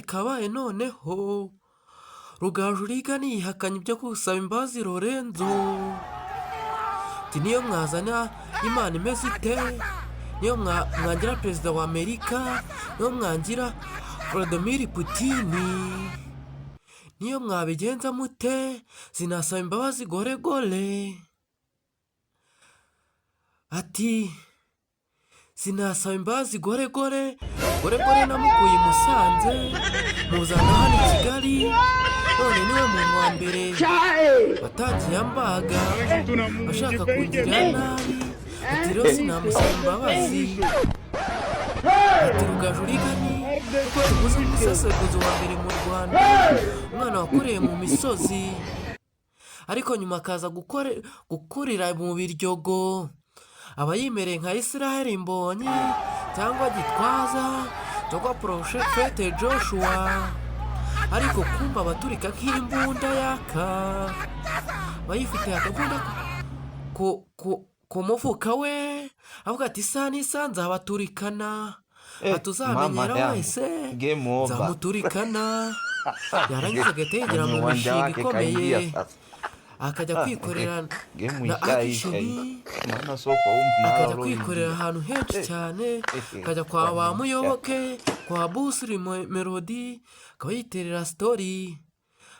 kabaye noneho Rugaju Rigani yihakanye ibyo gusaba imbabazi Lorenzo. Ati niyo mwazana Imana imeze ite, niyo mwangira perezida wa Amerika, niyo mwangira Vladimir Putin, niyo mwabigenza mute, sinasaba imbabazi goregore. Ati sinasaba imbabazi goregore namukuye i Musanze muzana hano i Kigali, none niwe muntu wa mbere watangiye ambaga ashaka kungirira nabi. Ati rero sinamusaba imbabazi. Ati Rugaju Rigani kuko tuguze umusesenguzi wa mbere mu Rwanda, umwana wakureye mu misozi ariko nyuma akaza gukurira mu Biryogo, aba yimereye nka Israel Mbonyi cyangwa Gitwaza cyangwa Prophete Joshua, ariko kumva abaturika nk'imbunda yaka bayifite akagunda ku mufuka we, avuga ati isa n'isa nzabaturikana, atuzamenyera wese nzamuturikana. Yarangiza agahita yigira mu mishinga ikomeye, akajya kwikorera na akisheni, akajya kwikorera ahantu henshi cyane, akajya kwa ba Muyoboke, kwa Busiri Melody, akaba yiterera story,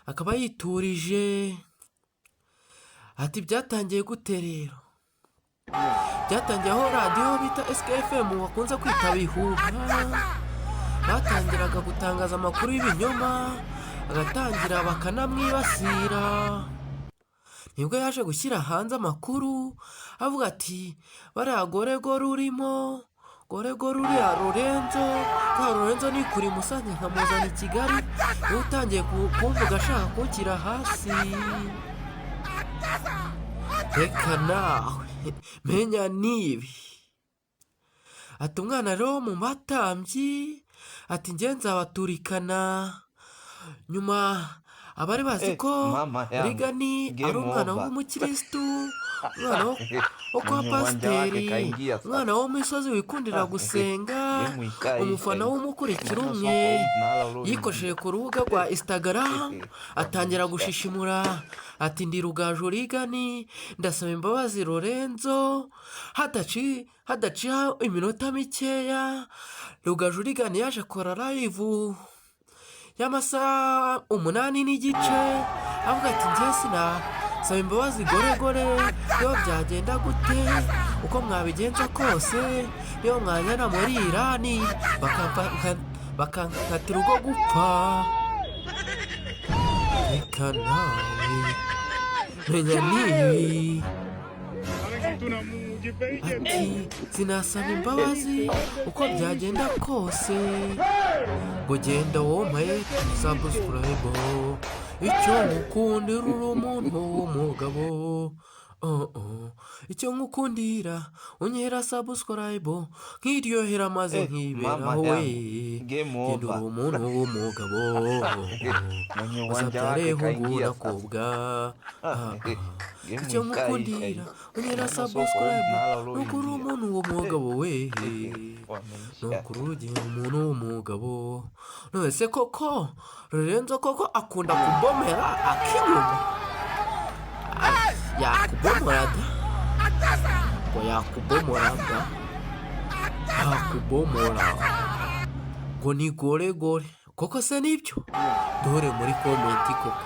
akaba yiturije. Ati byatangiye gute rero? Byatangiye aho radiyo bita SKFM wakunze kwita Bihuha batangiraga gutangaza amakuru y'ibinyoma, agatangira bakanamwibasira. Nibwo yaje gushyira hanze amakuru avuga ati bariya goregore urimo, goregore uriya Lorenzo nikuri i Musanze nkamuzana i Kigali, niwe utangiye kumvuga ashaka kunshyira hasi. Reka nawe menya nibi. Ati umwana rero mu batambyi, ati njye nzabaturikana. Nyuma abari bazi ko Rigani ari umwana w'umukirisitu, umwana wo kwa pasiteri, umwana wo mu misozi wikundira gusenga, umufana w'umukurikira umwe, yikosheye ku rubuga rwa Instagram atangira gushishimura. Ati ndi Rugaju Rigani, ndasaba imbabazi Lorenzo. Hadaciye iminota mikeya Rugaju Rigani yaje akora live y'amasaha 8 n'igice avuga ati njye sinasaba imbabazi goregore, niyo byagenda gute, uko mwabigenza kose, niyo mwanyana muri Irani bakankatira urwo gupfa. Reka nawe menya nibi. Ati sinasaba imbabazi uko byagenda kose, ngo genda womaye subscribe, icyo ngukundira uri umuntu w'umugabo, icyo ngukundira unyera subscribe, nkiryohera maze nkiberaho we, genda uri umuntu w'umugabo, uzabyareho ng'unakobwa. Icyo ngukundira unyera subscribe, nuko uri umuntu w'umugabo we, nuko uri umuntu w'umugabo. None se koko Lorenzo koko akunda kubomera akinyuma? Yakubomora ngo ni goregore koko se nibyo? Dore muri komenti koko